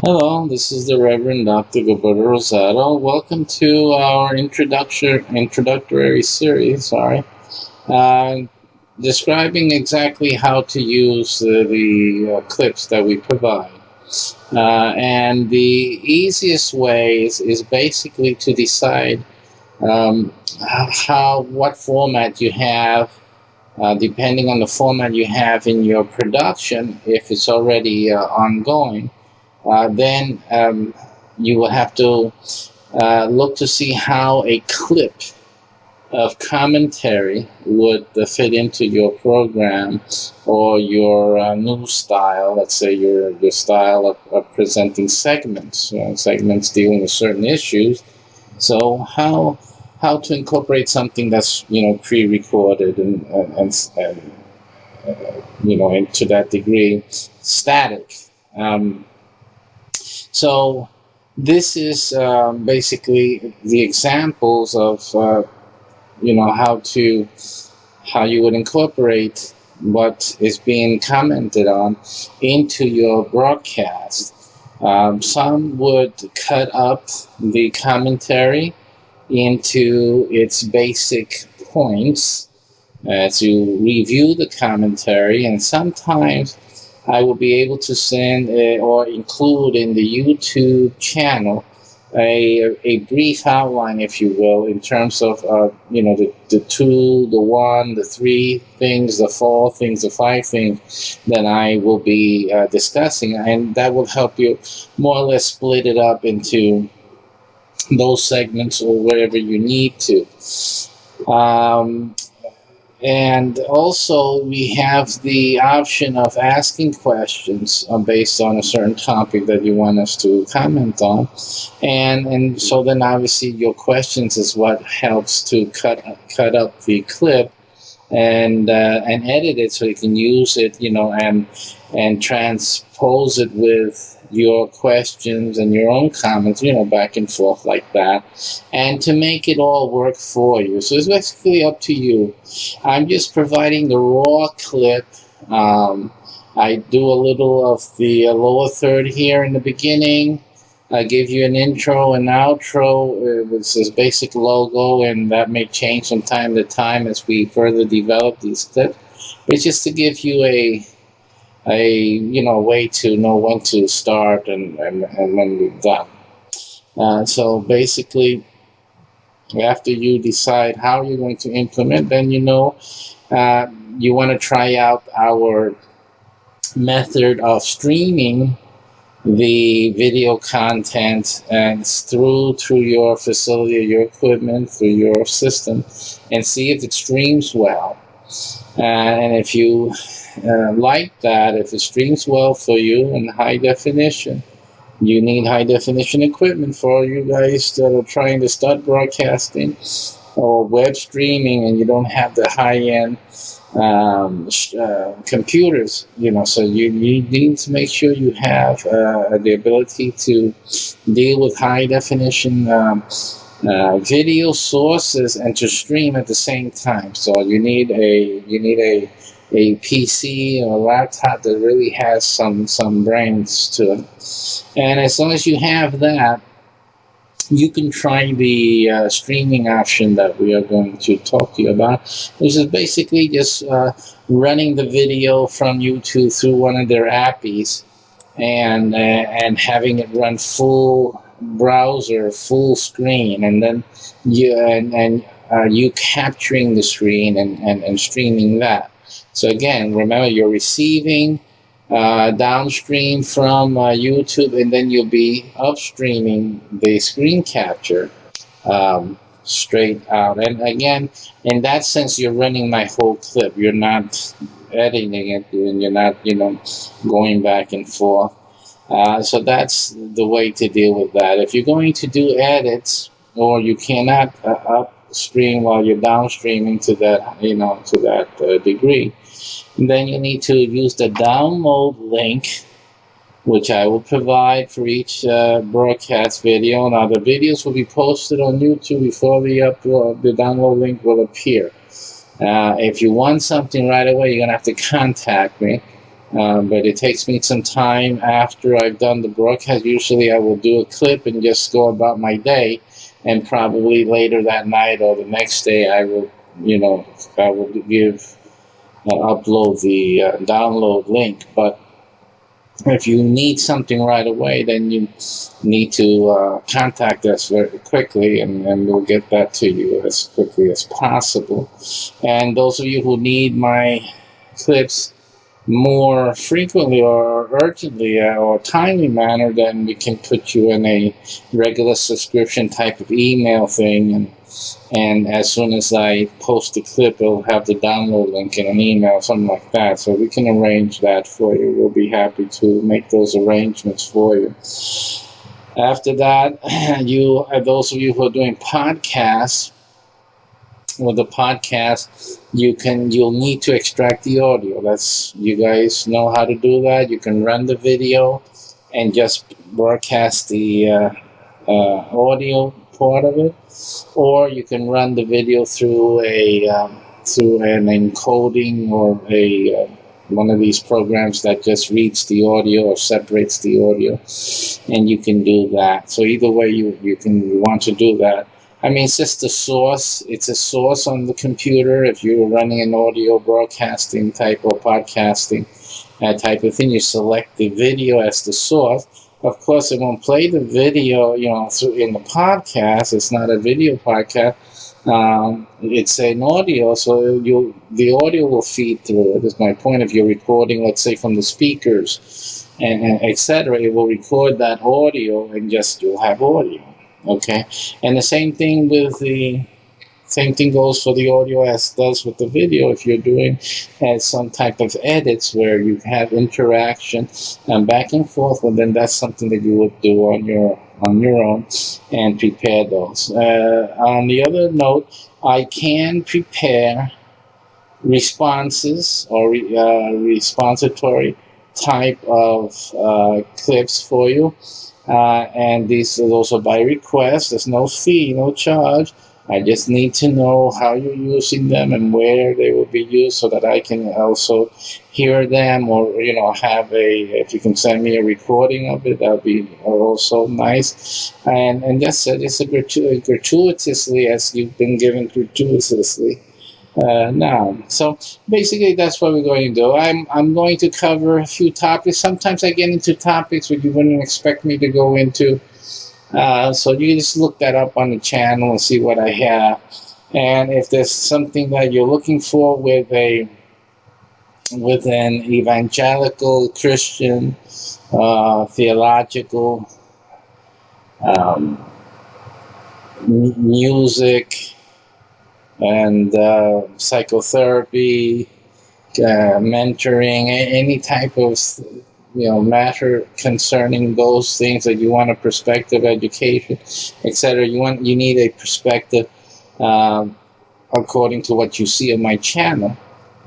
Hello, this is the Reverend Dr. Gilberto Rosado. Welcome to our introductory series, uh, describing exactly how to use the clips that we provide. And the easiest way is basically to decide what format you have, depending on the format you have in your production, if it's already ongoing. Then you will have to look to see how a clip of commentary would fit into your program or your new style. Let's say your style of presenting segments, segments dealing with certain issues. So how to incorporate something that's pre-recorded and into that degree static. So this is basically the examples of how you would incorporate what is being commented on into your broadcast. Some would cut up the commentary into its basic points to review the commentary, and sometimes I will be able to send or include in the YouTube channel a brief outline, if you will, in terms of the two, the one, the three things, the four things, the five things that I will be discussing, and that will help you more or less split it up into those segments or whatever you need to. And also, we have the option of asking questions based on a certain topic that you want us to comment on. And so then obviously your questions is what helps to cut up the clip and edit it so you can use it, and transpose it with your questions and your own comments, back and forth like that, and to make it all work for you. So it's basically up to you. I'm just providing the raw clip. I do a little of the lower third here in the beginning. I give you an intro and outro with this basic logo, and that may change from time to time as we further develop these clips. It's just to give you a way to know when to start and when we're done. So basically, after you decide how you're going to implement, then you want to try out our method of streaming the video content and through your facility, your equipment, through your system, and see if it streams well. And if you like that, if it streams well for you in high definition, you need high definition equipment for all you guys that are trying to start broadcasting or web streaming and you don't have the high-end computers, so you need to make sure you have the ability to deal with high definition video sources and to stream at the same time. So you need a PC or a laptop that really has some brains to it. And as long as you have that, you can try the streaming option that we are going to talk to you about, which is basically just running the video from YouTube through one of their apps and having it run full browser, full screen, and then you capturing the screen and streaming that. So again, remember you're receiving downstream from YouTube, and then you'll be upstreaming the screen capture straight out. And again, in that sense, you're running my whole clip. You're not editing it, and you're not, going back and forth. So that's the way to deal with that. If you're going to do edits, or you cannot upstream while you're downstreaming to that degree, then you need to use the download link, which I will provide for each broadcast video. Now, the videos will be posted on YouTube before the download link will appear. If you want something right away, you're going to have to contact me. But it takes me some time after I've done the broadcast. Usually I will do a clip and just go about my day, and probably later that night or the next day I will, upload the download link. But if you need something right away, then you need to contact us very quickly, and we'll get that to you as quickly as possible. And those of you who need my clips more frequently or urgently or timely manner, then we can put you in a regular subscription type of email thing, and as soon as I post the clip, it'll have the download link in an email, something like that. So we can arrange that for you. We'll be happy to make those arrangements for you. After that, those of you who are doing podcasts, with the podcast, you'll need to extract the audio. You guys know how to do that. You can run the video and just broadcast the audio part of it, or you can run the video through an encoding or one of these programs that just reads the audio or separates the audio, and you can do that. So either way you want to do that. I mean, it's just the source. It's a source on the computer. If you're running an audio broadcasting type or podcasting type of thing, you select the video as the source. Of course, it won't play the video, in the podcast. It's not a video podcast. It's an audio, so the audio will feed through it. Is my point. If you're recording, let's say from the speakers and etc., it will record that audio, and you'll have audio. Okay, and the same thing goes for the audio as does with the video. If you're doing some type of edits where you have interaction and back and forth, well, then that's something that you would do on your own and prepare those. On the other note, I can prepare responses or responsatory type of clips for you. And these are also by request. There's no fee, no charge. I just need to know how you're using them and where they will be used, so that I can also hear them, or if you can send me a recording of it, that'll be also nice. And that's it. It's gratuitously, as you've been given gratuitously now. So basically, that's what we're going to do. I'm going to cover a few topics. Sometimes I get into topics which you wouldn't expect me to go into. So you just look that up on the channel and see what I have. And if there's something that you're looking for with an evangelical Christian theological music and psychotherapy, mentoring, any type of matter concerning those things that you want a perspective, education, etc. You need a perspective according to what you see on my channel,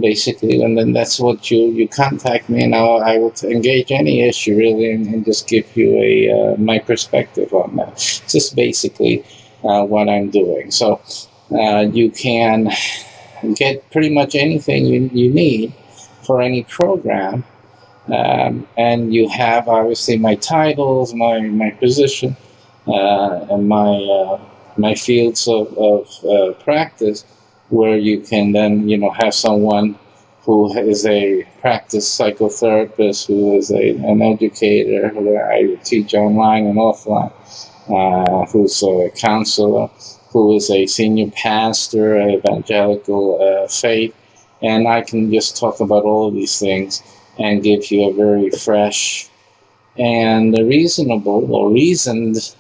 basically, and then that's what you contact me, and I will engage any issue really, and just give you my perspective on that. It's just basically what I'm doing. So you can get pretty much anything you need for any program. And you have obviously my titles, my position, and my fields of practice, where you can then have someone who is a practice psychotherapist, who is an educator, who I teach online and offline, who's a counselor, who is a senior pastor, evangelical faith, and I can just talk about all of these things and give you a very fresh and reasonable or reasoned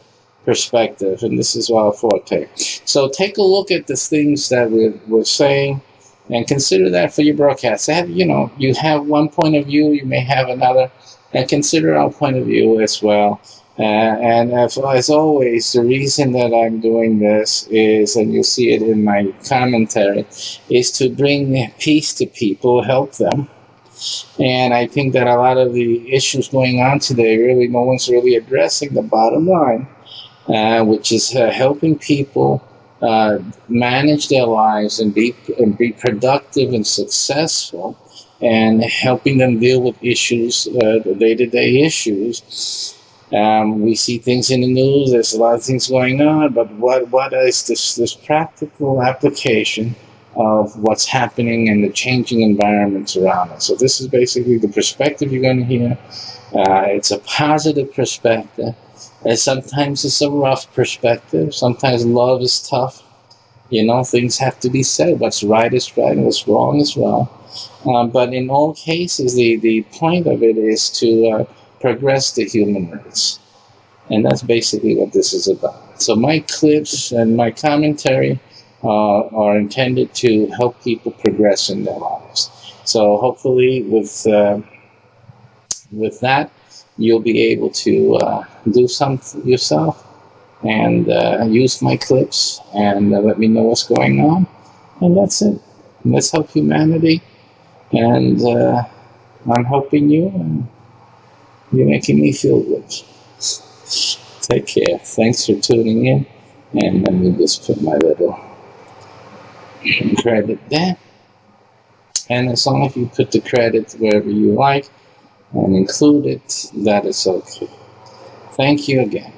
perspective, and this is our forte. So take a look at the things that we're saying, and consider that for your broadcast. You have one point of view, you may have another, and consider our point of view as well. And as always, the reason that I'm doing this is, and you'll see it in my commentary, is to bring peace to people, help them. And I think that a lot of the issues going on today, really, no one's really addressing the bottom line, which is helping people manage their lives and be productive and successful, and helping them deal with issues, the day-to-day issues. We see things in the news. There's a lot of things going on, but what is this practical application of what's happening in the changing environments around us? So this is basically the perspective you're going to hear. It's a positive perspective, and sometimes it's a rough perspective. Sometimes love is tough. You know, things have to be said. What's right is right, and what's wrong is wrong. But in all cases, the point of it is to progress the human race. And that's basically what this is about. So my clips and my commentary are intended to help people progress in their lives. So hopefully with that, you'll be able to do something yourself and use my clips and let me know what's going on. And that's it. Let's help humanity. And I'm helping you, and you're making me feel good. Take care. Thanks for tuning in. And let me just put my little credit there. And as long as you put the credit wherever you like and include it, that is okay. Thank you again.